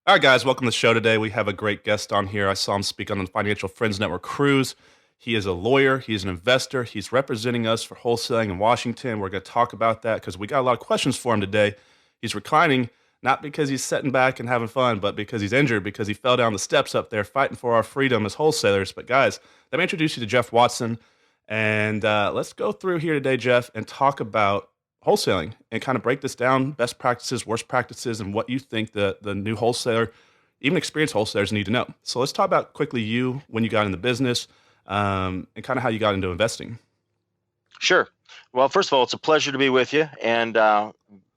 All right, guys, welcome to the show today. We have a great guest on here. I saw him speak on the Financial Friends Network cruise. He is a lawyer, he's an investor, he's representing us for wholesaling in Washington. We're going to talk about that because we got a lot of questions for him today. He's reclining, not because he's sitting back and having fun, but because he's injured, because he fell down the steps up there fighting for our freedom as wholesalers. But, guys, let me introduce you to Jeff Watson. And let's go through here today, Jeff, and talk about wholesaling and kind of break this down, best practices, worst practices, and what you think the new wholesaler, even experienced wholesalers, need to know. So let's talk about quickly you when you got in the business, and kind of how you got into investing. Sure. Well, first of all, it's a pleasure to be with you, and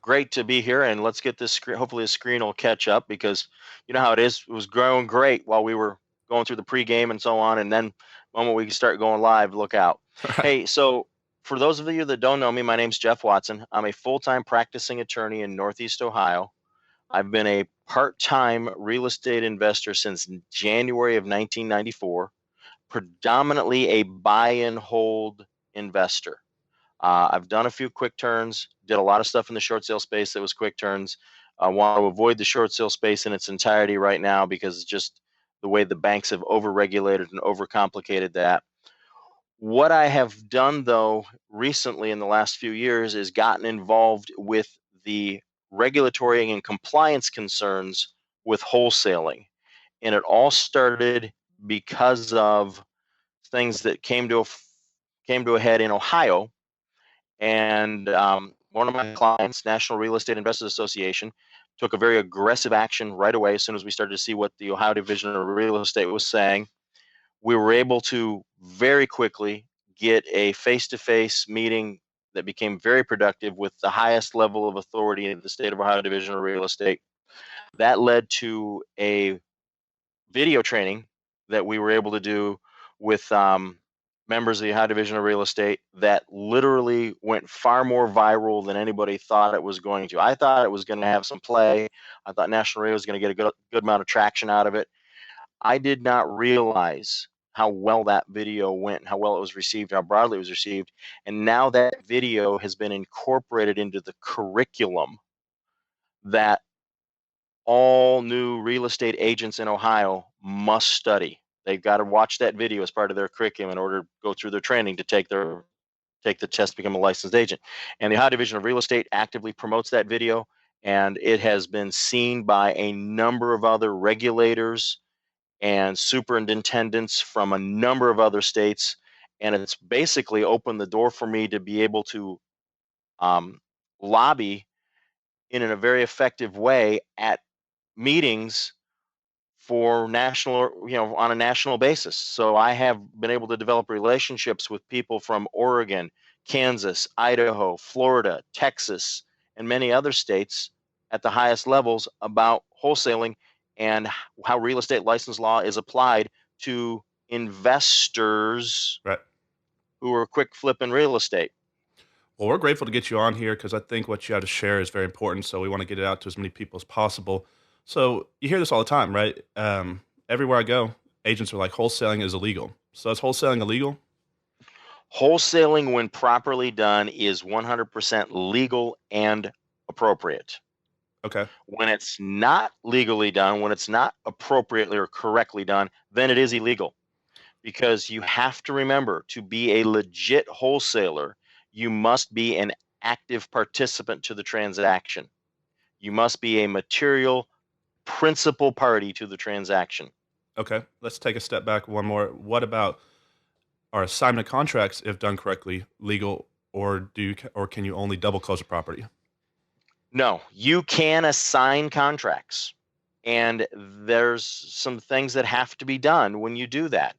great to be here. And let's get this screen. Hopefully, the screen will catch up because you know how it is. It was growing great while we were going through the pregame and so on, and then the moment we start going live, look out. Right. Hey, so for those of you that don't know me, my name's Jeff Watson. I'm a full-time practicing attorney in Northeast Ohio. I've been a part-time real estate investor since January of 1994, predominantly a buy and hold investor. I've done a few quick turns, did a lot of stuff in the short sale space that was quick turns. I want to avoid the short sale space in its entirety right now because it's just the way the banks have overregulated and overcomplicated that. What I have done, though, recently in the last few years is gotten involved with the regulatory and compliance concerns with wholesaling. And it all started because of things that came to a head in Ohio. And one of my clients, National Real Estate Investors Association, took a very aggressive action right away as soon as we started to see what the Ohio Division of Real Estate was saying. We were able to very quickly get a face-to-face meeting that became very productive with the highest level of authority in the state of Ohio Division of Real Estate. That led to a video training that we were able to do with members of the Ohio Division of Real Estate that literally went far more viral than anybody thought it was going to. I thought it was going to have some play. I thought National Radio was going to get a good amount of traction out of it. I did not realize how well that video went and how well it was received, how broadly it was received. And now that video has been incorporated into the curriculum that all new real estate agents in Ohio must study. They've got to watch that video as part of their curriculum in order to go through their training to take the test to become a licensed agent. And the Ohio Division of Real Estate actively promotes that video, and it has been seen by a number of other regulators and superintendents from a number of other states. And it's basically opened the door for me to be able to lobby in a very effective way at meetings for national, on a national basis. So I have been able to develop relationships with people from Oregon, Kansas, Idaho, Florida, Texas, and many other states at the highest levels about wholesaling and how real estate license law is applied to investors Right. who are quick flipping real estate. Well, we're grateful to get you on here because I think what you have to share is very important. So we want to get it out to as many people as possible. So you hear this all the time, right? Everywhere I go, agents are like, wholesaling is illegal. So is wholesaling illegal? Wholesaling, when properly done, is 100% legal and appropriate. Okay. When it's not legally done, when it's not appropriately or correctly done, then it is illegal. Because you have to remember, to be a legit wholesaler, you must be an active participant to the transaction. You must be a material principal party to the transaction. Okay. Let's take a step back one more. What about, are assignment contracts, if done correctly, legal, or can you only double close a property? No, you can assign contracts, and there's some things that have to be done when you do that.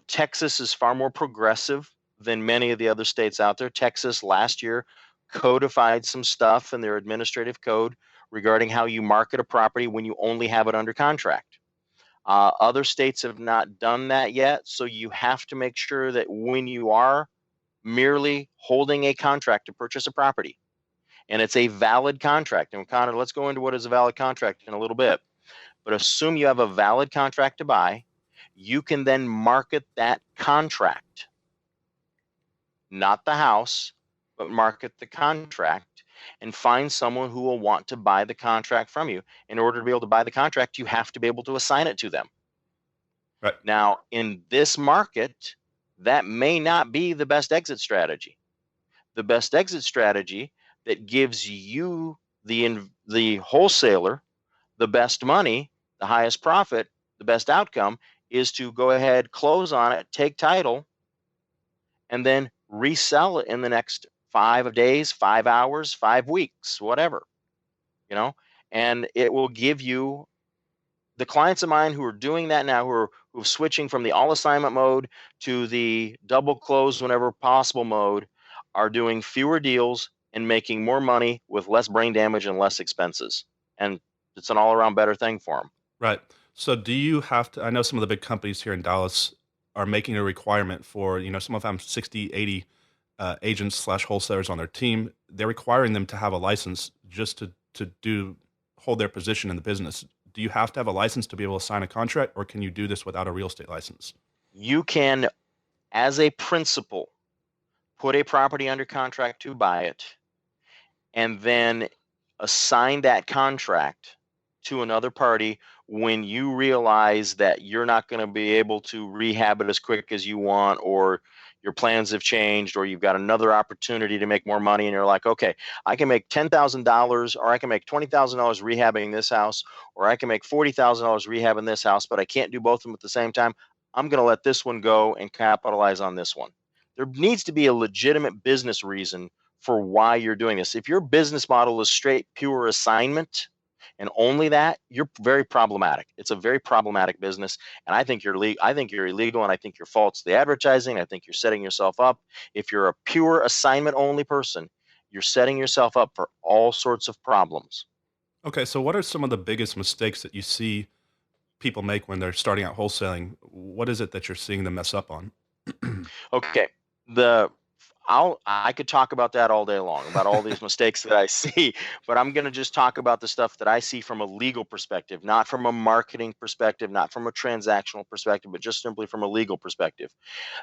Texas is far more progressive than many of the other states out there. Texas last year codified some stuff in their administrative code regarding how you market a property when you only have it under contract. Other states have not done that yet, so you have to make sure that when you are merely holding a contract to purchase a property, and it's a valid contract. And Connor, let's go into what is a valid contract in a little bit. But assume you have a valid contract to buy, you can then market that contract, not the house, but market the contract. and find someone who will want to buy the contract from you. In order to be able to buy the contract, you have to be able to assign it to them. Right. Now, in this market, that may not be the best exit strategy. The best exit strategy that gives you, the wholesaler, the best money, the highest profit, the best outcome, is to go ahead, close on it, take title, and then resell it in the next 5 days, 5 hours, 5 weeks, whatever, you know, and it will give you, the clients of mine who are doing that now, who are switching from the all assignment mode to the double close whenever possible mode, are doing fewer deals and making more money with less brain damage and less expenses. And it's an all around better thing for them. Right. So do you have to, I know some of the big companies here in Dallas are making a requirement for, some of them 60, 80 agents slash wholesalers on their team. They're requiring them to have a license just to hold their position in the business. Do you have to have a license to be able to sign a contract, or can you do this without a real estate license? You can, as a principal, put a property under contract to buy it and then assign that contract to another party when you realize that you're not going to be able to rehab it as quick as you want, or your plans have changed, or you've got another opportunity to make more money, and you're like, okay, I can make $10,000, or I can make $20,000 rehabbing this house, or I can make $40,000 rehabbing this house, but I can't do both of them at the same time. I'm going to let this one go and capitalize on this one. There needs to be a legitimate business reason for why you're doing this. If your business model is straight pure assignment and only that, you're very problematic. It's a very problematic business, and I think I think you're illegal, and I think you're false. The advertising, I think you're setting yourself up. If you're a pure assignment only person, you're setting yourself up for all sorts of problems. Okay, so what are some of the biggest mistakes that you see people make when they're starting out wholesaling? What is it that you're seeing them mess up on? Okay, the I could talk about that all day long, about all these mistakes that I see, but I'm going to just talk about the stuff that I see from a legal perspective, not from a marketing perspective, not from a transactional perspective, but just simply from a legal perspective.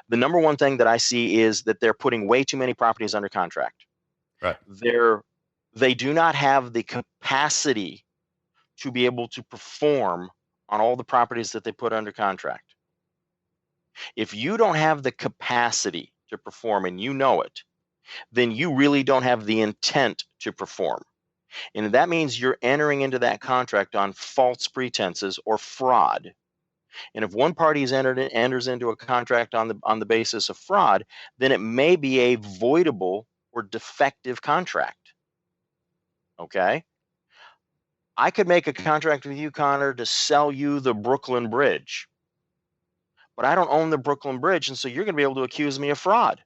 The number one thing that I see is that they're putting way too many properties under contract. Right. They're they do not have the capacity to be able to perform on all the properties that they put under contract. If you don't have the capacity to perform and you know it, then you really don't have the intent to perform. And that means you're entering into that contract on false pretenses or fraud. And if one party enters into a contract on the basis of fraud, then it may be a voidable or defective contract. Okay? I could make a contract with you, Connor, to sell you the Brooklyn Bridge, but I don't own the Brooklyn Bridge, and so you're going to be able to accuse me of fraud.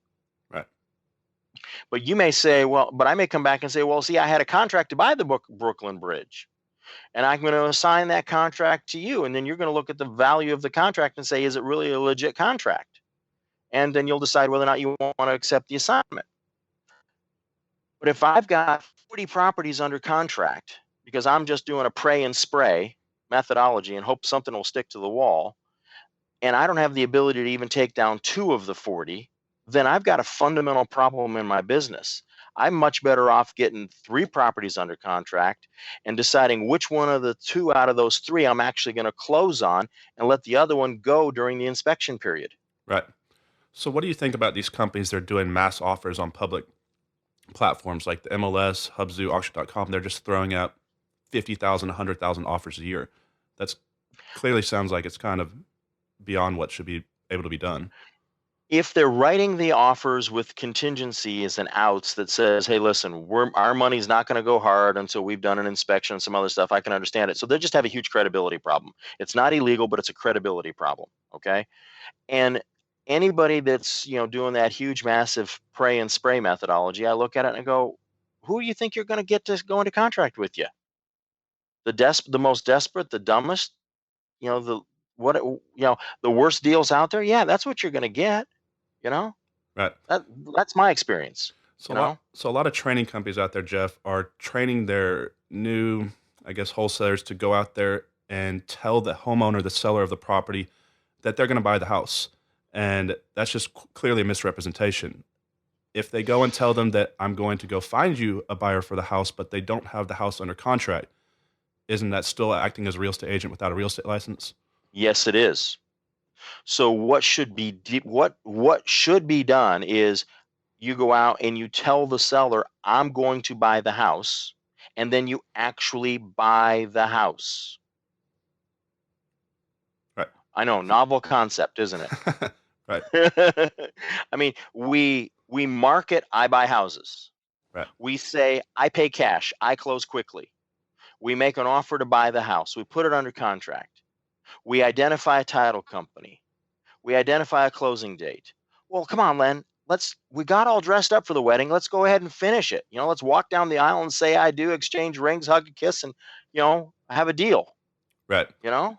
Right. But you may say, well, but I may come back and say, well, see, I had a contract to buy the Brooklyn Bridge, and I'm going to assign that contract to you. And then you're going to look at the value of the contract and say, is it really a legit contract? And then you'll decide whether or not you want to accept the assignment. But if I've got 40 properties under contract because I'm just doing a pray and spray methodology and hope something will stick to the wall, and I don't have the ability to even take down 2 of the 40, then I've got a fundamental problem in my business. I'm much better off getting 3 properties under contract and deciding which one of the 2 out of those 3 I'm actually going to close on, and let the other one go during the inspection period. Right. So what do you think about these companies that are doing mass offers on public platforms like the MLS, Hubzu, Auction.com? They're just throwing out 50,000, 100,000 offers a year. That's clearly sounds like it's kind of beyond what should be able to be done. If they're writing the offers with contingencies and outs that says, hey, listen, our money's not going to go hard until we've done an inspection and some other stuff, I can understand it. So they just have a huge credibility problem. It's not illegal, but it's a credibility problem. Okay. And anybody that's, doing that huge, massive pray and spray methodology, I look at it and I go, who do you think you're going to get to go into contract with you? The most desperate, the dumbest, the what, the worst deals out there. Yeah, that's what you're going to get. You know, Right. that that's my experience, So you know? a lot of training companies out there, Jeff, are training their new, I guess, wholesalers to go out there and tell the homeowner, the seller of the property, that they're going to buy the house, and that's just clearly a misrepresentation. If they go and tell them that I'm going to go find you a buyer for the house, but they don't have the house under contract, isn't that still acting as a real estate agent without a real estate license? Yes, it is. So what should be done is you go out and you tell the seller, I'm going to buy the house, and then you actually buy the house. Right. I know, novel concept, isn't Right. it? I mean, we market I buy houses. Right. We say I pay cash, I close quickly. We make an offer to buy the house. We put it under contract. We identify a title company. We identify a closing date. Well, come on, Len. We got all dressed up for the wedding. Let's go ahead and finish it. Let's walk down the aisle and say I do, exchange rings, hug a kiss, and have a deal. Right. You know?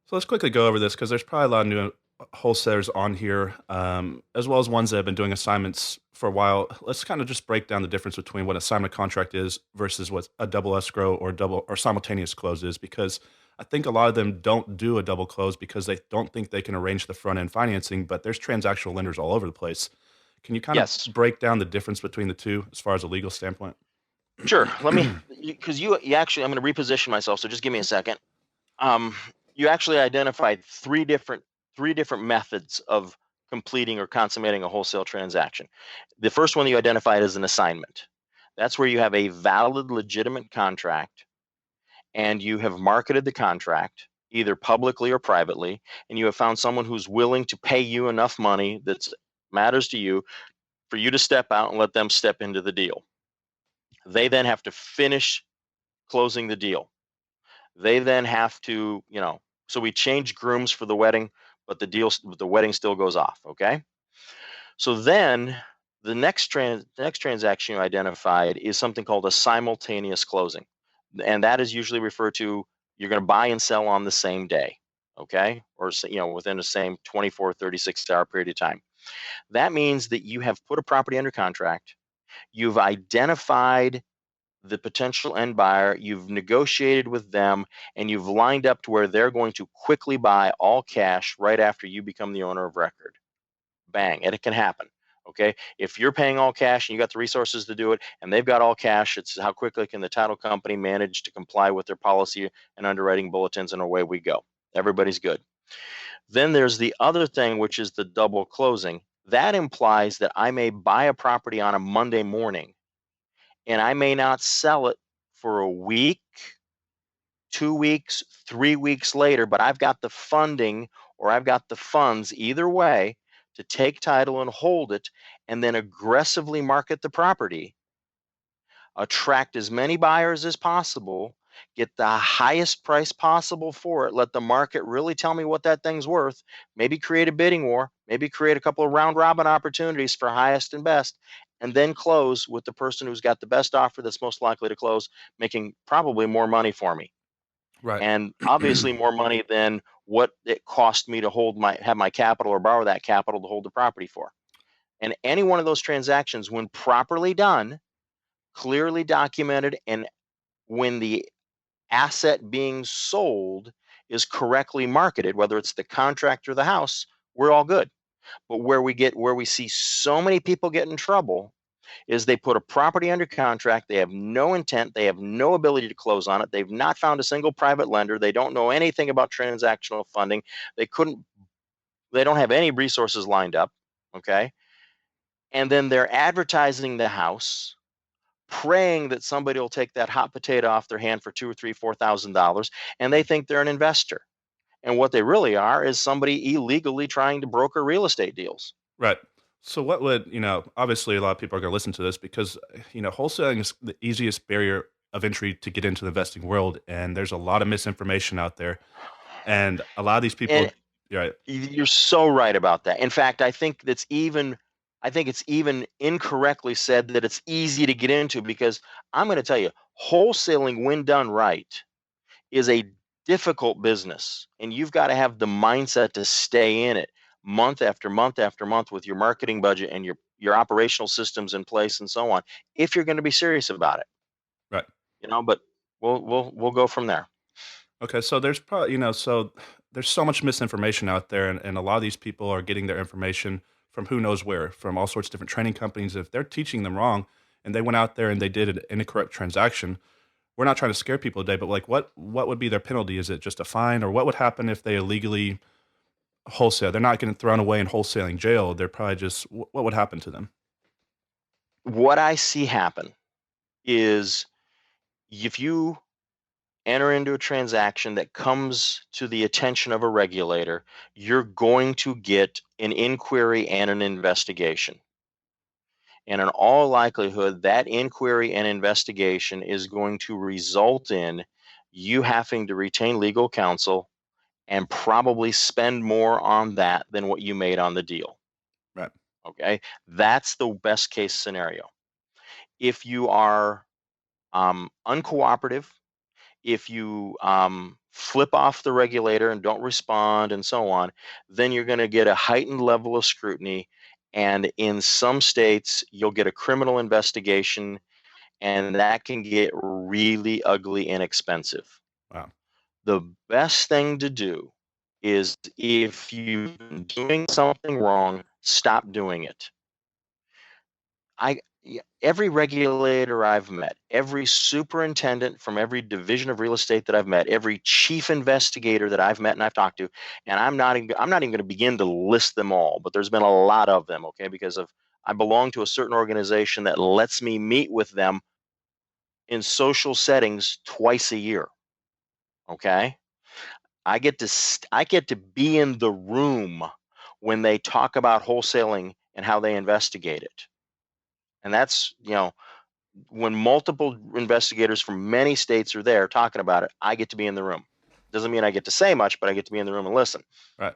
So let's quickly go over this because there's probably a lot of new wholesalers on here, as well as ones that have been doing assignments for a while. Let's kind of just break down the difference between what assignment contract is versus what a double escrow or double or simultaneous close is, because I think a lot of them don't do a double close because they don't think they can arrange the front end financing, but there's transactional lenders all over the place. Can you kind of Yes. break down the difference between the two as far as a legal standpoint? Sure. Let me, because you actually, I'm going to reposition myself. So just give me a second. Um, you actually identified three different methods of completing or consummating a wholesale transaction. The first one you identified is an assignment. That's where you have a valid, legitimate contract and you have marketed the contract either publicly or privately, and you have found someone who's willing to pay you enough money that matters to you for you to step out and let them step into the deal. They then have to finish closing the deal. They then have to, so we change grooms for the wedding, but the wedding still goes off. Okay. So then the next transaction you identified is something called a simultaneous closing. And that is usually referred to, you're going to buy and sell on the same day. Okay. Or, within the same 24, 36-hour period of time. That means that you have put a property under contract. You've identified the potential end buyer, you've negotiated with them, and you've lined up to where they're going to quickly buy all cash right after you become the owner of record. Bang, and it can happen. Okay, if you're paying all cash and you got the resources to do it, and they've got all cash, it's how quickly can the title company manage to comply with their policy and underwriting bulletins, and away we go. Everybody's good. Then there's the other thing, which is the double closing. That implies that I may buy a property on a Monday morning and I may not sell it for a week, 2 weeks, 3 weeks later, but I've got the funding or I've got the funds either way to take title and hold it and then aggressively market the property, attract as many buyers as possible, get the highest price possible for it, let the market really tell me what that thing's worth, maybe create a bidding war, maybe create a couple of round robin opportunities for highest and best, and then close with the person who's got the best offer that's most likely to close, making probably more money for me. Right. And obviously more money than what it cost me to have my capital or borrow that capital to hold the property for. And any one of those transactions, when properly done, clearly documented, and when the asset being sold is correctly marketed, whether it's the contract or the house, we're all good. But where we see so many people get in trouble is they put a property under contract, they have no intent, they have no ability to close on it, they've not found a single private lender, they don't know anything about transactional funding, they don't have any resources lined up, okay? And then they're advertising the house, praying that somebody will take that hot potato off their hand for two or three, $4,000, and they think they're an investor. And what they really are is somebody illegally trying to broker real estate deals. Right. So what would, obviously a lot of people are going to listen to this because, wholesaling is the easiest barrier of entry to get into the investing world. And there's a lot of misinformation out there. And a lot of these And people, right. you're so right about that. In fact, I think it's even incorrectly said that it's easy to get into, because I'm going to tell you, wholesaling, when done right, is a difficult business, and you've got to have the mindset to stay in it month after month after month with your marketing budget and your operational systems in place and so on, if you're going to be serious about it. Right. But we'll go from there. Okay. So there's probably, so there's so much misinformation out there. And a lot of these people are getting their information from who knows where, from all sorts of different training companies. If they're teaching them wrong and they went out there and they did an incorrect transaction, we're not trying to scare people today, but like what would be their penalty? Is it just a fine, or what would happen if they illegally wholesale? They're not getting thrown away in wholesaling jail. They're probably just what would happen to them? What I see happen is if you enter into a transaction that comes to the attention of a regulator, you're going to get an inquiry and an investigation. And in all likelihood, that inquiry and investigation is going to result in you having to retain legal counsel and probably spend more on that than what you made on the deal. Right. Okay. That's the best case scenario. If you are uncooperative, if you flip off the regulator and don't respond and so on, then you're going to get a heightened level of scrutiny. And in some states, you'll get a criminal investigation, and that can get really ugly and expensive. Wow. The best thing to do is if you've been doing something wrong, stop doing it. Every regulator I've met, every superintendent from every division of real estate that I've met, every chief investigator that I've met and I've talked to, and I'm not even going to begin to list them all, but there's been a lot of them, okay, because of I belong to a certain organization that lets me meet with them in social settings twice a year, okay? I get to be in the room when they talk about wholesaling and how they investigate it. And that's, when multiple investigators from many states are there talking about it, I get to be in the room. Doesn't mean I get to say much, but I get to be in the room and listen. Right.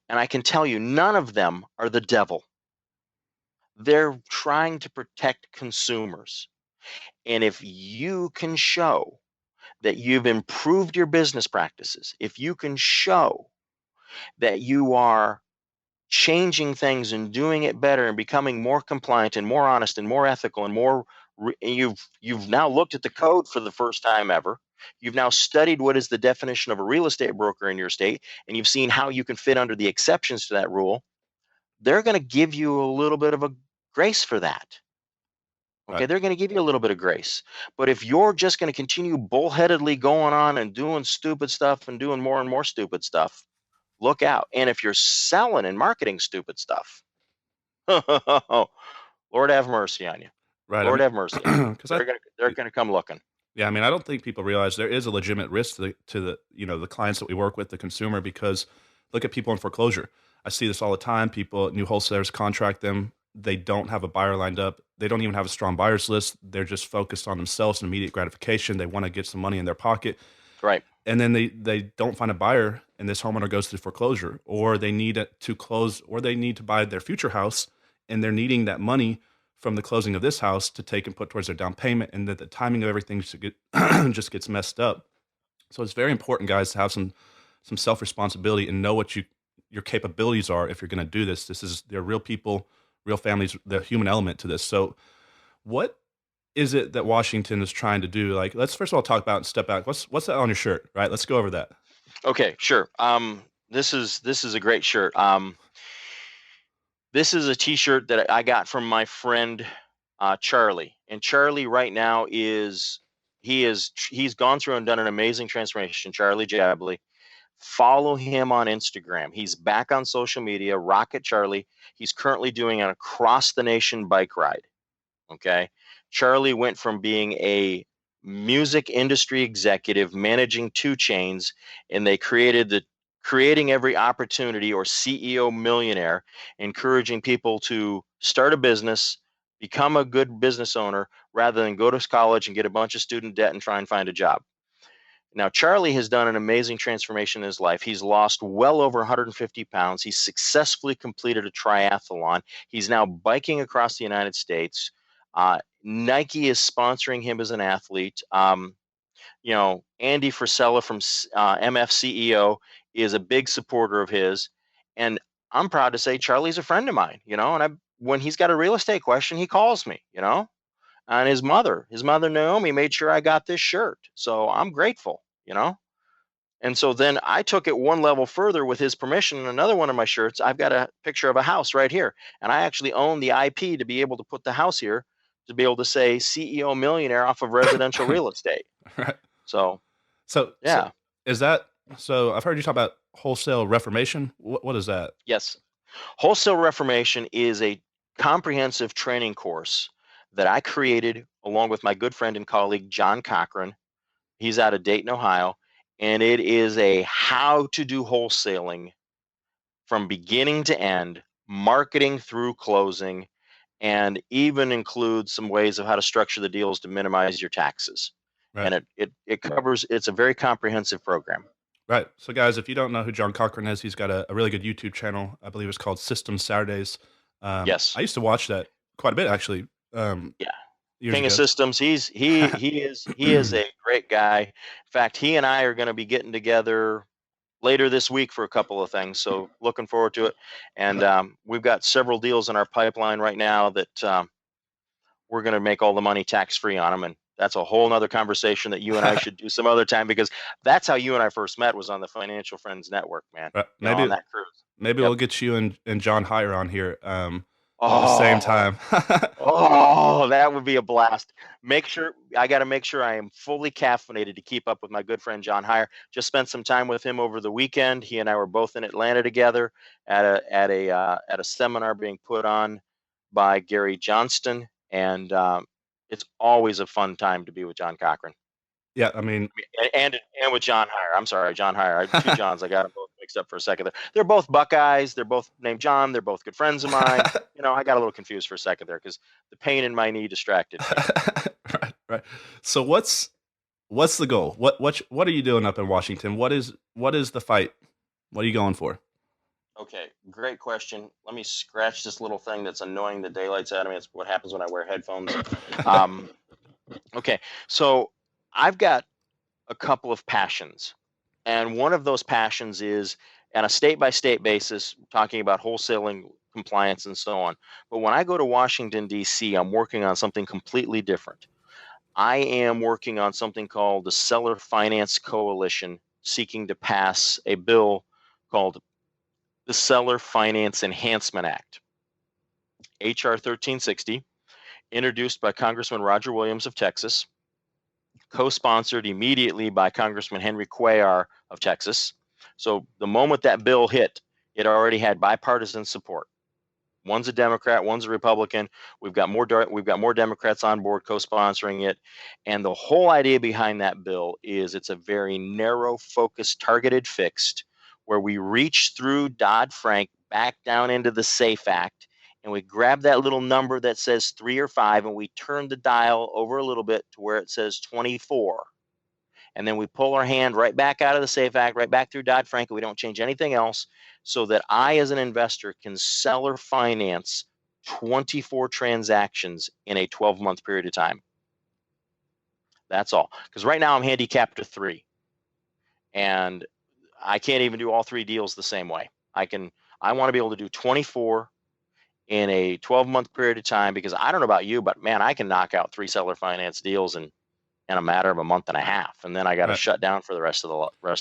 And I can tell you, none of them are the devil. They're trying to protect consumers. And if you can show that you've improved your business practices, if you can show that you are changing things and doing it better and becoming more compliant and more honest and more ethical and more you've now looked at the code for the first time ever. You've now studied what is the definition of a real estate broker in your state, and you've seen how you can fit under the exceptions to that rule. They're going to give you a little bit of a grace for that. Okay, Right. they're going to give you a little bit of grace. But if you're just going to continue bullheadedly going on and doing stupid stuff and doing more and more stupid stuff, look out. And if you're selling and marketing stupid stuff, Lord have mercy on you. Right. I Lord mean, have mercy on you. because I They're gonna come looking. yeah, I mean, I don't think people realize there is a legitimate risk to the the clients that we work with, the consumer, because look at people in foreclosure. I see this all the time. People, new wholesalers contract them. They don't have a buyer lined up. They don't even have a strong buyers list. They're just focused on themselves and immediate gratification. They want to get some money in their pocket, Right. and then they don't find a buyer, and this homeowner goes through foreclosure, or they need it to close, or they need to buy their future house, and they're needing that money from the closing of this house to take and put towards their down payment, and that the timing of everything just gets messed up. So it's very important, guys, to have some self responsibility and know what your capabilities are if you're going to do this. They're real people, real families, the human element to this. So what is it that Washington is trying to do? Like, let's first of all talk about and step back. What's that on your shirt? Right. Let's go over that. Okay. Sure. This is a great shirt. This is a T-shirt that I got from my friend Charlie, and Charlie right now he's gone through and done an amazing transformation. Charlie Jabley. Follow him on Instagram. He's back on social media. Rocket Charlie. He's currently doing an across the nation bike ride. Okay. Charlie went from being a music industry executive managing 2 chains, and they created the creating every opportunity or CEO millionaire, encouraging people to start a business, become a good business owner rather than go to college and get a bunch of student debt and try and find a job. Now, Charlie has done an amazing transformation in his life. He's lost well over 150 pounds. He's successfully completed a triathlon. He's now biking across the United States. Nike is sponsoring him as an athlete. Andy Frisella from MFCEO is a big supporter of his. And I'm proud to say Charlie's a friend of mine, and when he's got a real estate question, he calls me. And his mother Naomi made sure I got this shirt. So I'm grateful. And so then I took it one level further with his permission. And another one of my shirts, I've got a picture of a house right here. And I actually own the IP to be able to put the house here, to be able to say CEO millionaire off of residential real estate. Right. So, So yeah, is that so? I've heard you talk about wholesale reformation. What is that? yes. Wholesale Reformation is a comprehensive training course that I created along with my good friend and colleague, John Cochran. He's out of Dayton, Ohio. And it is a how to do wholesaling from beginning to end, marketing through closing, and even includes some ways of how to structure the deals to minimize your taxes. Right. And it covers, it's a very comprehensive program. Right. So, guys, if you don't know who John Cochran is, he's got a really good YouTube channel. I believe it's called System Saturdays. Yes. I used to watch that quite a bit, actually, Yeah. years King of ago. Systems. He is a great guy. In fact, he and I are going to be getting together later this week for a couple of things. So looking forward to it. And we've got several deals in our pipeline right now that we're going to make all the money tax free on them. And that's a whole nother conversation that you and I should do some other time, because that's how you and I first met, was on the Financial Friends Network, man. Right. On Maybe that cruise. maybe Yep. we'll get you and John Hire on here at the same Oh, time. oh, that would be a blast. I got to make sure I am fully caffeinated to keep up with my good friend John Hire. Just spent some time with him over the weekend. He and I were both in Atlanta together at a seminar being put on by Gary Johnston, and it's always a fun time to be with John Cochran. Yeah, I mean, And with John Hire. I'm sorry, John Hire. Two Johns. I got them both mixed up for a second there. They're both Buckeyes. They're both named John. They're both good friends of mine. I got a little confused for a second there because the pain in my knee distracted me. right, right. So what's the goal? What are you doing up in Washington? What is the fight? What are you going for? Okay, great question. Let me scratch this little thing that's annoying the daylights out of me. It's what happens when I wear headphones. Um, okay, so I've got a couple of passions. And one of those passions is, on a state by state basis, talking about wholesaling compliance and so on. But when I go to Washington, D.C., I'm working on something completely different. I am working on something called the Seller Finance Coalition, seeking to pass a bill called the Seller Finance Enhancement Act, H.R. 1360, introduced by Congressman Roger Williams of Texas, co-sponsored immediately by Congressman Henry Cuellar of Texas. So the moment that bill hit, it already had bipartisan support. One's a Democrat, one's a Republican. We've got more Democrats on board co-sponsoring it. And the whole idea behind that bill is it's a very narrow, focused, targeted fix, where we reach through Dodd-Frank back down into the SAFE Act, and we grab that little number that says 3 or 5, and we turn the dial over a little bit to where it says 24. And then we pull our hand right back out of the SAFE Act, right back through Dodd-Frank, and we don't change anything else, so that I, as an investor, can sell or finance 24 transactions in a 12-month period of time. That's all. Because right now I'm handicapped to 3, and I can't even do all 3 deals the same way. I want to be able to do 24 in a 12-month period of time, because I don't know about you, but man, I can knock out 3 seller finance deals in a matter of a month and a half, and then I got to Right. shut down for the rest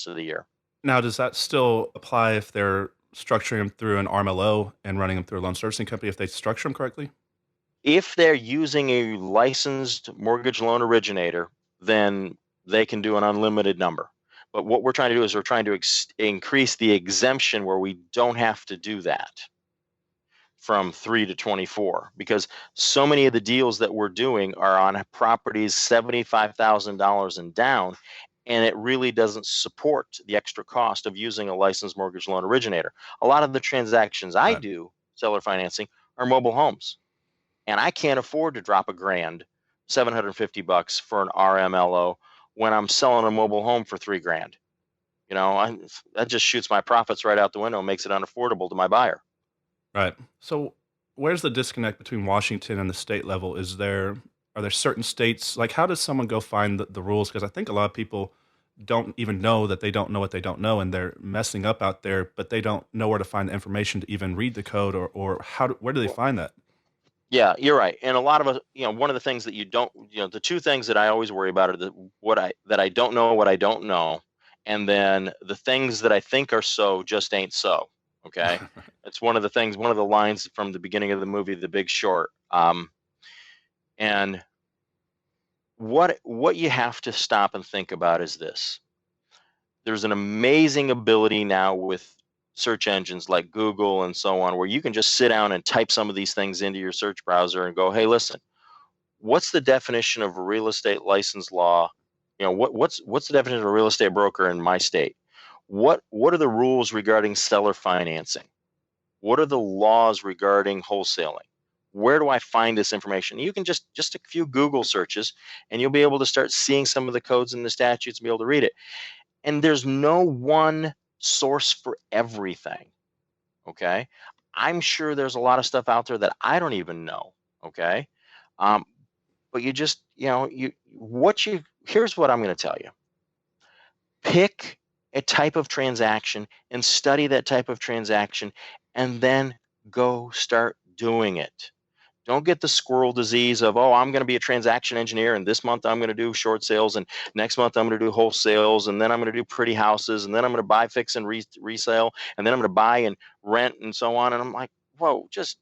of the year. Now, does that still apply if they're structuring them through an RMLO and running them through a loan servicing company if they structure them correctly? If they're using a licensed mortgage loan originator, then they can do an unlimited number. But what we're trying to do is we're trying to increase the exemption where we don't have to do that from 3 to 24, because so many of the deals that we're doing are on properties $75,000 and down, and it really doesn't support the extra cost of using a licensed mortgage loan originator. A lot of the transactions I Right. do, seller financing, are mobile homes, and I can't afford to drop a grand, $750 for an RMLO when I'm selling a mobile home for $3 grand. That just shoots my profits right out the window and makes it unaffordable to my buyer. Right. So, where's the disconnect between Washington and the state level? Are there certain states, like, how does someone go find the rules? Because I think a lot of people don't even know that they don't know what they don't know, and they're messing up out there, but they don't know where to find the information to even read the code, or where do they find that? Yeah, you're right. And a lot of us, one of the things that you don't, the two things that I always worry about are what I don't know, what I don't know, and then the things that I think are so just ain't so. Okay, it's one of the things, one of the lines from the beginning of the movie, The Big Short. And what you have to stop and think about is this: there's an amazing ability now with search engines like Google and so on, where you can just sit down and type some of these things into your search browser and go, hey, listen, what's the definition of a real estate license law? What's the definition of a real estate broker in my state? What are the rules regarding seller financing? What are the laws regarding wholesaling? Where do I find this information? You can just a few Google searches, and you'll be able to start seeing some of the codes and the statutes and be able to read it. And there's no one source for everything. Okay, I'm sure there's a lot of stuff out there that I don't even know. Okay, um, but you just here's what I'm going to tell you: pick a type of transaction and study that type of transaction, and then go start doing it. Don't get the squirrel disease of, oh, I'm going to be a transaction engineer, and this month I'm going to do short sales, and next month I'm going to do wholesales, and then I'm going to do pretty houses, and then I'm going to buy, fix, and resale, and then I'm going to buy and rent, and so on. And I'm like, whoa, just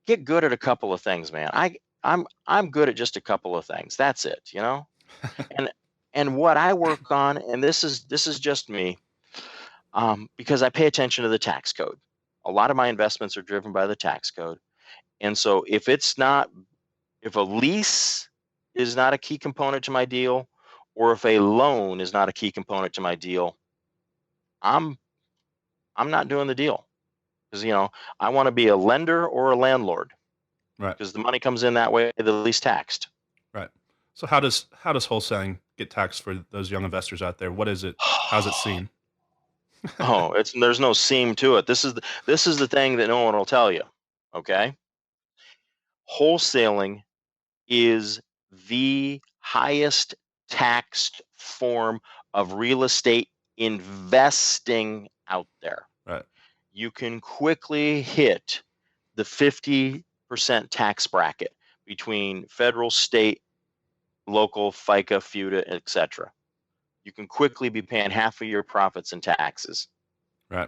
get good at a couple of things, man. I'm good at just a couple of things. That's it, And what I work on, and this is just me, because I pay attention to the tax code. A lot of my investments are driven by the tax code. And so if a lease is not a key component to my deal, or if a loan is not a key component to my deal, I'm not doing the deal. Because I want to be a lender or a landlord. Right. Because the money comes in that way, the least taxed. Right. So how does wholesaling get taxed for those young investors out there? What is it? How's it seen? Oh, there's no seam to it. This is the thing that no one will tell you. Okay? Wholesaling is the highest taxed form of real estate investing out there. Right. You can quickly hit the 50% tax bracket between federal, state, local, FICA, FUTA, etc. You can quickly be paying half of your profits in taxes. Right.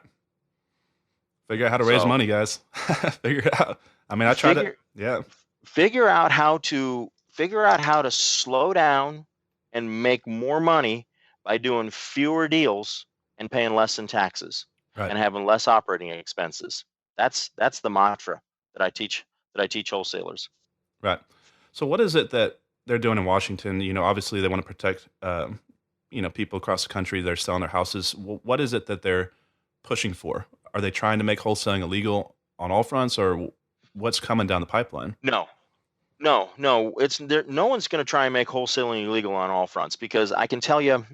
Figure out how to raise money, guys. Figure it out. I mean, I try to, yeah. Figure out how to slow down and make more money by doing fewer deals and paying less in taxes, right, and having less operating expenses. That's the mantra that I teach wholesalers. Right. So what is it that they're doing in Washington? Obviously they want to protect, people across the country. They're selling their houses. What is it that they're pushing for? Are they trying to make wholesaling illegal on all fronts, or what's coming down the pipeline? No. It's there. No one's going to try and make wholesaling illegal on all fronts, because I can tell you,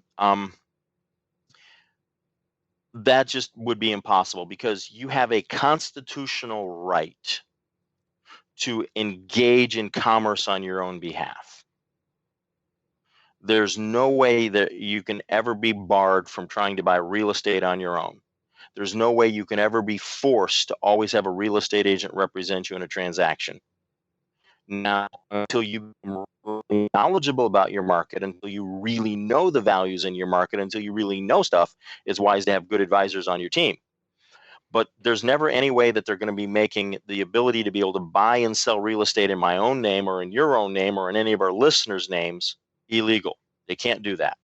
that just would be impossible, because you have a constitutional right to engage in commerce on your own behalf. There's no way that you can ever be barred from trying to buy real estate on your own. There's no way you can ever be forced to always have a real estate agent represent you in a transaction. Not until you become really knowledgeable about your market, until you really know the values in your market, until you really know stuff, it's wise to have good advisors on your team. But there's never any way that they're going to be making the ability to be able to buy and sell real estate in my own name, or in your own name, or in any of our listeners' names illegal. They can't do that.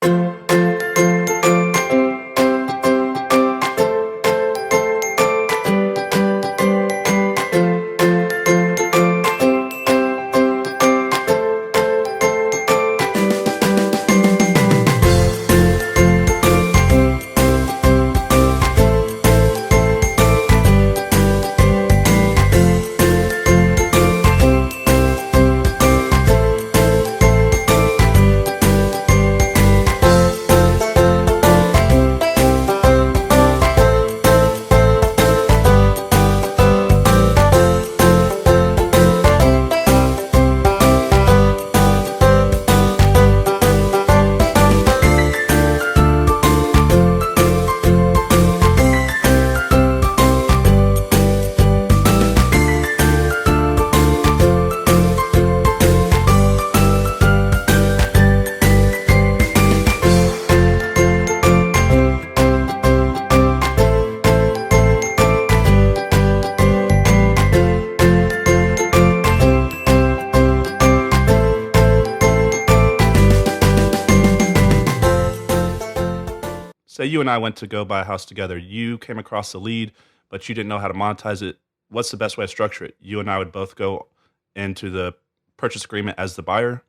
say you and I went to go buy a house together. You came across the lead, but you didn't know how to monetize it. What's the best way to structure it? You and I would both go into the purchase agreement as the buyer,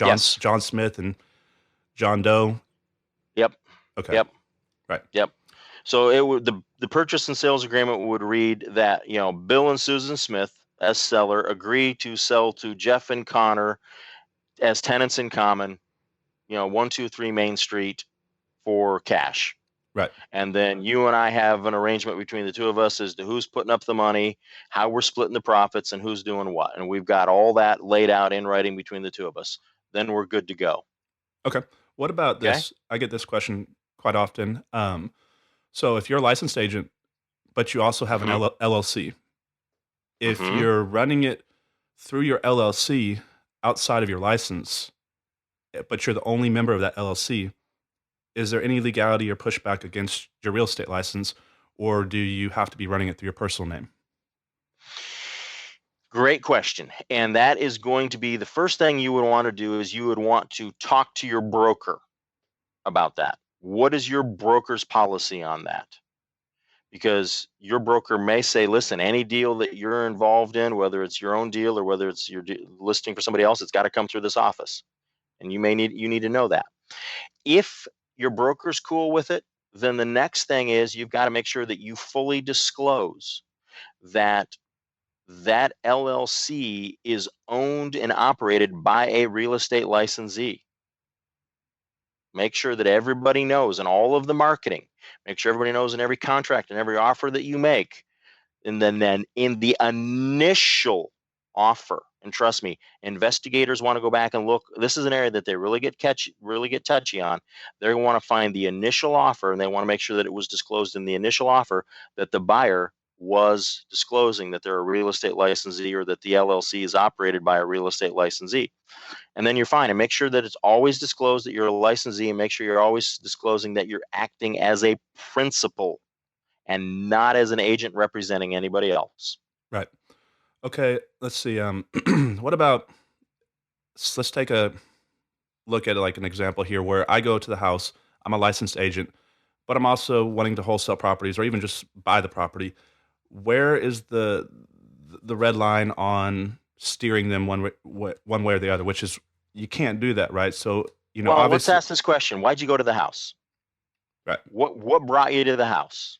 Yes. John Smith and John Doe. Yep. Okay, Yep. right, Yep. So it would the purchase and sales agreement would read that, Bill and Susan Smith as seller agree to sell to Jeff and Connor as tenants in common, 123 Main Street for cash. right. And then you and I have an arrangement between the two of us as to who's putting up the money, how we're splitting the profits, and who's doing what. And we've got all that laid out in writing between the two of us. Then we're good to go. Okay. What about Okay. this? I get this question quite often. So if you're a licensed agent, but you also have an Mm-hmm. LLC, if Mm-hmm. you're running it through your LLC outside of your license, but you're the only member of that LLC, is there any legality or pushback against your real estate license, or do you have to be running it through your personal name? Great question. And that is going to be the first thing you would want to do is you would want to talk to your broker about that. What is your broker's policy on that? Because your broker may say, listen, any deal that you're involved in, whether it's your own deal or whether it's your listing for somebody else, it's got to come through this office. And you need to know that. If your broker's cool with it, then the next thing is you've got to make sure that you fully disclose that that LLC is owned and operated by a real estate licensee. Make sure that everybody knows in all of the marketing, make sure everybody knows in every contract and every offer that you make. And then in the initial offer, and trust me, investigators want to go back and look. This is an area that they really get touchy on. They want to find the initial offer, and they want to make sure that it was disclosed in the initial offer that the buyer was disclosing that they're a real estate licensee or that the LLC is operated by a real estate licensee. And then you're fine. And make sure that it's always disclosed that you're a licensee, and make sure you're always disclosing that you're acting as a principal and not as an agent representing anybody else. Right. Okay. Let's see. What about? Let's take a look at like an example here where I go to the house. I'm a licensed agent, but I'm also wanting to wholesale properties or even just buy the property. Where is the red line on steering them one way or the other? Which is you can't do that, right? So Well, let's obviously, ask this question. Why'd you go to the house? right, What brought you to the house?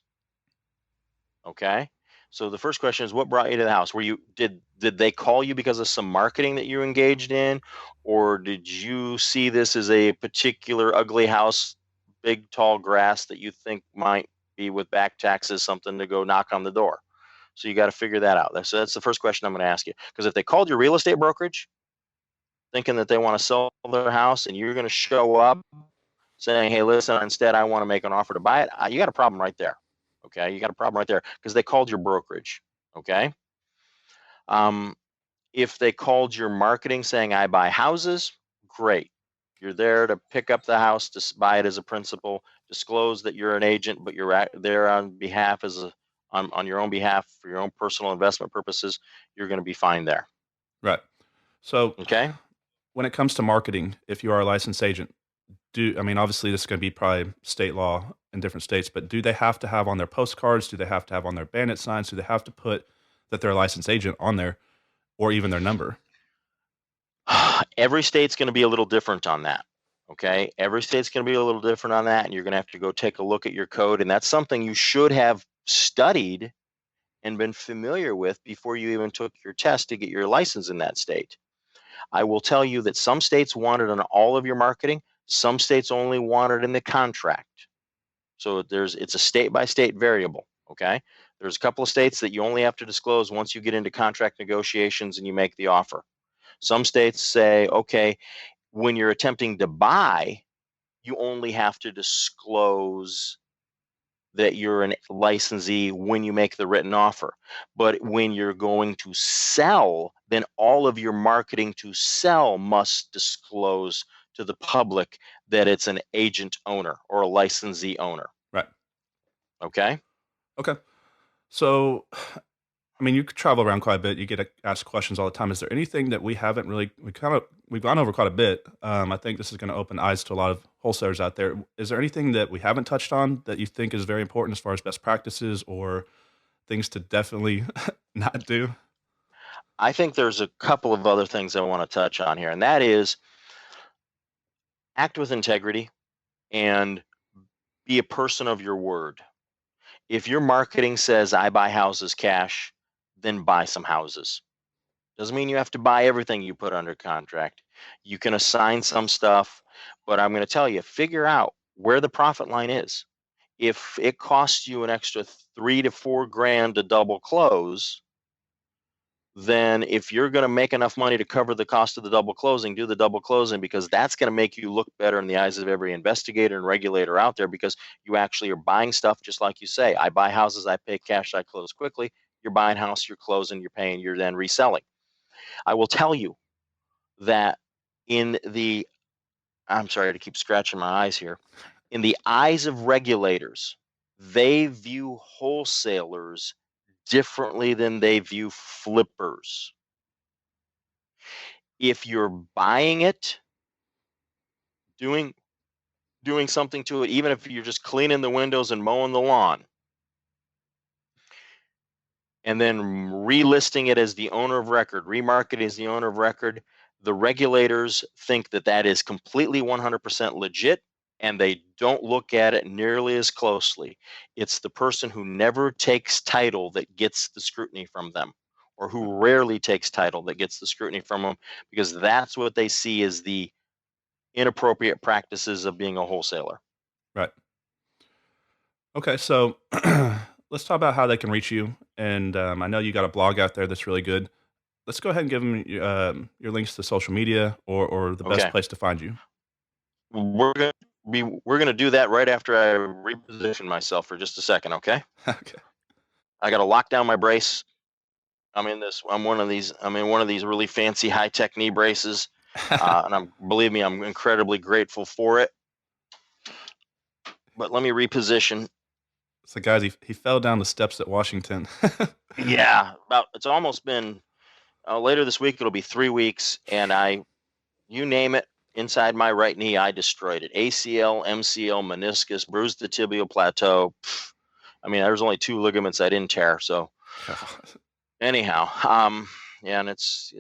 Okay. So the first question is what brought you to the house? Were you did they call you because of some marketing that you engaged in, or did you see this as a particular ugly house, big tall grass that you think might be with back taxes something to go knock on the door? So you got to figure that out. That's the first question I'm going to ask you. Because if they called your real estate brokerage thinking that they want to sell their house and you're going to show up saying, "Hey, listen, instead I want to make an offer to buy it," you got a problem right there. Okay, you got a problem right there because they called your brokerage. Okay, um, if they called your marketing saying, "I buy houses," great. You're there to pick up the house to buy it as a principal. Disclose that you're an agent, but you're there on behalf on your own behalf for your own personal investment purposes. You're going to be fine there. right. So Okay. when it comes to marketing, if you are a licensed agent, obviously this is going to be probably state law in different states, but do they have to have on their postcards? Do they have to have on their bandit signs? Do they have to put that they're a licensed agent on there, or even their number? Every state's going to be a little different on that. Okay. Every state's going to be a little different on that. And you're going to have to go take a look at your code. And that's something you should have studied and been familiar with before you even took your test to get your license in that state. I will tell you that some states want it on all of your marketing, some states only want it in the contract. So it's a state by state variable. Okay. There's a couple of states that you only have to disclose once you get into contract negotiations and you make the offer. Some states say, okay, when you're attempting to buy, you only have to disclose that you're a licensee when you make the written offer. But when you're going to sell, then all of your marketing to sell must disclose to the public that it's an agent owner or a licensee owner. Right. Okay. Okay. So I mean, you travel around quite a bit. You get asked questions all the time. Is there anything that we haven't really we've gone over quite a bit? I think this is going to open eyes to a lot of wholesalers out there. Is there anything that we haven't touched on that you think is very important as far as best practices or things to definitely not do? I think there's a couple of other things I want to touch on here, and that is act with integrity and be a person of your word. If your marketing says I buy houses cash, then buy some houses. Doesn't mean you have to buy everything you put under contract. You can assign some stuff, but I'm going to tell you, figure out where the profit line is. If it costs you an extra 3 to 4 grand to double close, then if you're going to make enough money to cover the cost of the double closing, do the double closing, because that's going to make you look better in the eyes of every investigator and regulator out there, because you actually are buying stuff just like you say. I buy houses, I pay cash, I close quickly. You're buying house, you're closing, you're paying, you're then reselling. I will tell you that in the I'm sorry to keep scratching my eyes here. In the eyes of regulators, they view wholesalers differently than they view flippers. If you're buying it, doing doing something to it, even if you're just cleaning the windows and mowing the lawn, and then relisting it as the owner of record, remarketing as the owner of record, the regulators think that that is completely 100% legit, and they don't look at it nearly as closely. It's the person who never takes title that gets the scrutiny from them, or who rarely takes title that gets the scrutiny from them, because that's what they see as the inappropriate practices of being a wholesaler. Right. Okay, so let's talk about how they can reach you. And I know you got a blog out there that's really good. Let's go ahead and give them your links to social media or the best Okay. place to find you. We're gonna do that right after I reposition myself for just a second, okay? Okay. I gotta lock down my brace. I'm in one of these really fancy high tech knee braces. And believe me, I'm incredibly grateful for it. But let me reposition. So, guys, he fell down the steps at Washington. Yeah, it's almost been later this week. It'll be 3 weeks, and you name it, inside my right knee, I destroyed it. ACL, MCL, meniscus, bruised the tibial plateau. I mean, there's only two ligaments I didn't tear. So God. anyhow, yeah, and it's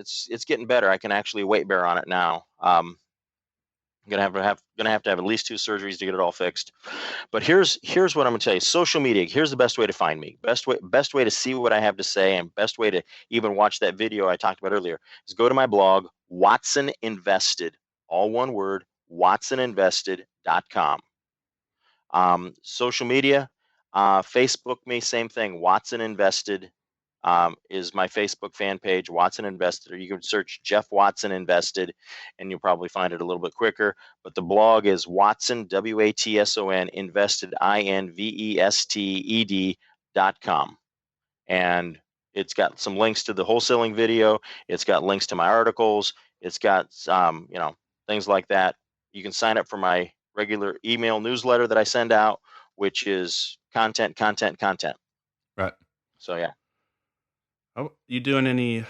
getting better. I can actually weight bear on it now. I'm gonna have to have at least two surgeries to get it all fixed. But here's what I'm gonna tell you. Social media. Here's the best way to find me. Best way to see what I have to say, and best way to even watch that video I talked about earlier is go to my blog, Watson Invested, all one word, watsoninvested.com. Social media, Facebook me, same thing. Watson Invested is my Facebook fan page, Watson Invested, or you can search Jeff Watson Invested, and you'll probably find it a little bit quicker. But the blog is Watson, WATSON, Invested, INVESTED.com. And it's got some links to the wholesaling video. It's got links to my articles. It's got things like that. You can sign up for my regular email newsletter that I send out, which is content, content, content. Right. So yeah. Oh, you doing any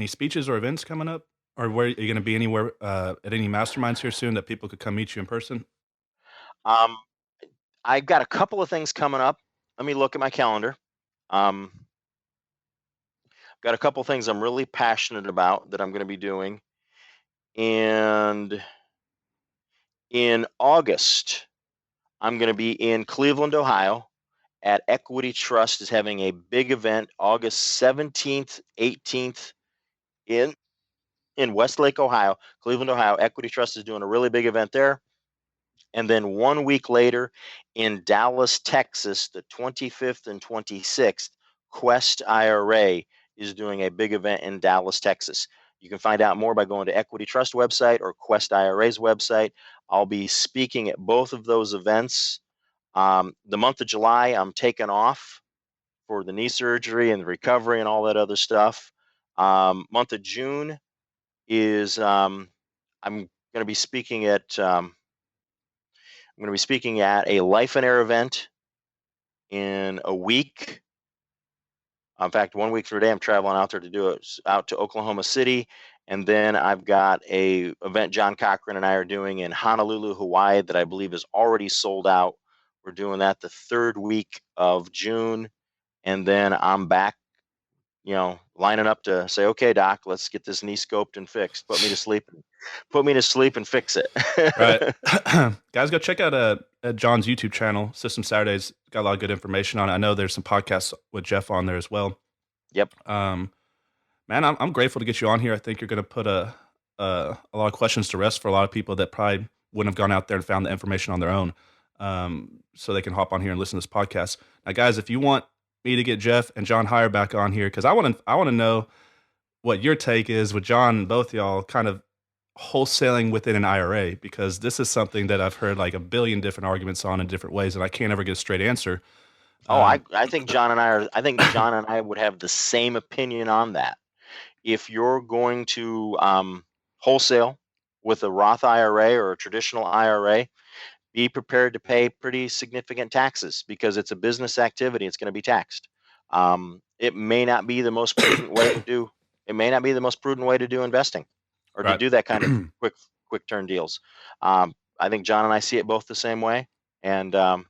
speeches or events coming up? Or where are you going to be anywhere at any masterminds here soon that people could come meet you in person? Um, I've got a couple of things coming up. Let me look at my calendar. Um, got a couple of things I'm really passionate about that I'm going to be doing. And in August, I'm going to be in Cleveland, Ohio, at Equity Trust is having a big event August 17th, 18th in Westlake, Ohio, Cleveland, Ohio. Equity Trust is doing a really big event there. And then 1 week later in Dallas, Texas, the 25th and 26th, Quest IRA is doing a big event in Dallas, Texas. You can find out more by going to Equity Trust website or Quest IRA's website. I'll be speaking at both of those events. The month of July, I'm taking off for the knee surgery and the recovery and all that other stuff. Month of June is I'm going to be speaking at a Life and Air event in a week. In fact, 1 week from today, I'm traveling out there to do it out to Oklahoma City. And then I've got a event John Cochran and I are doing in Honolulu, Hawaii, that I believe is already sold out. We're doing that the third week of June. And then I'm back, lining up to say, okay, doc, let's get this knee scoped and fixed. Put me to sleep and fix Right. it. Guys, go check out John's YouTube channel. System Saturdays got a lot of good information on it. I know there's some podcasts with Jeff on there as well. Yep. Man, I'm grateful to get you on here. I think you're going to put a lot of questions to rest for a lot of people that probably wouldn't have gone out there and found the information on their own. So they can hop on here and listen to this podcast. Now, guys, if you want me to get Jeff and John Heyer back on here, because I want to know what your take is with John, both y'all, kind of wholesaling within an IRA, because this is something that I've heard like a billion different arguments on in different ways, and I can't ever get a straight answer. I think I think John and I would have the same opinion on that. If you're going to wholesale with a Roth IRA or a traditional IRA, be prepared to pay pretty significant taxes because it's a business activity. It's going to be taxed. It may not be the most prudent way to do. It may not be the most prudent way to do investing, or to do that kind of quick turn deals. I think John and I see it both the same way, and I'll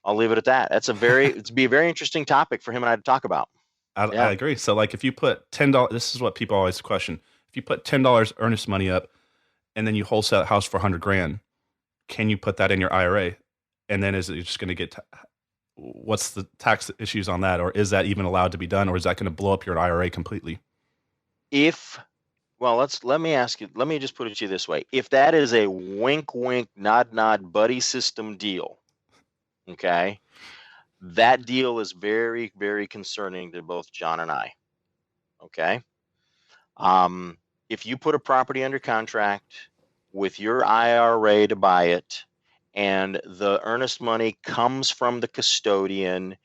leave it at that. It'd be a very interesting topic for him and I to talk about. I agree. So, like, if you put $10, this is what people always question: if you put $10 earnest money up, and then you wholesale a house for $100,000, can you put that in your IRA? And then is it just going to get? What's the tax issues on that, or is that even allowed to be done, or is that going to blow up your IRA completely? Let me ask you. Let me just put it to you this way: if that is a wink, wink, nod, nod, buddy system deal, okay, that deal is very, very concerning to both John and I. Okay. If you put a property under contract with your IRA to buy it, and the earnest money comes from the custodian,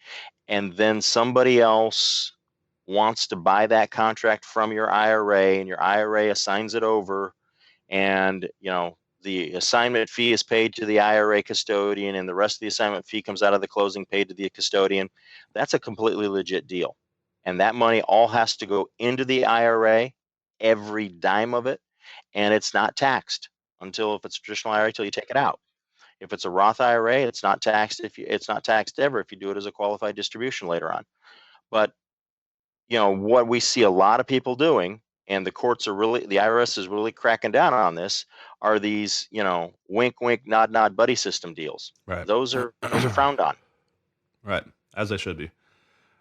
and then somebody else wants to buy that contract from your IRA, and your IRA assigns it over, and the assignment fee is paid to the IRA custodian, and the rest of the assignment fee comes out of the closing paid to the custodian, that's a completely legit deal. And that money all has to go into the IRA, every dime of it, and it's not taxed until, if it's a traditional IRA, till you take it out. If it's a Roth IRA, it's not taxed it's not taxed ever if you do it as a qualified distribution later on. But what we see a lot of people doing, and the IRS is really cracking down on this, are these, wink, wink, nod, nod, buddy system deals. Right. Those are frowned on. Right. As they should be.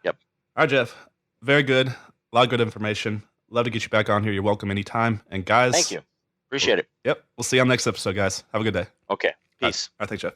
Yep. All right, Jeff. Very good. A lot of good information. Love to get you back on here. You're welcome anytime. And guys, thank you. Appreciate it. Yep. We'll see you on the next episode, guys. Have a good day. Okay. Peace. All right. Thanks, Jeff.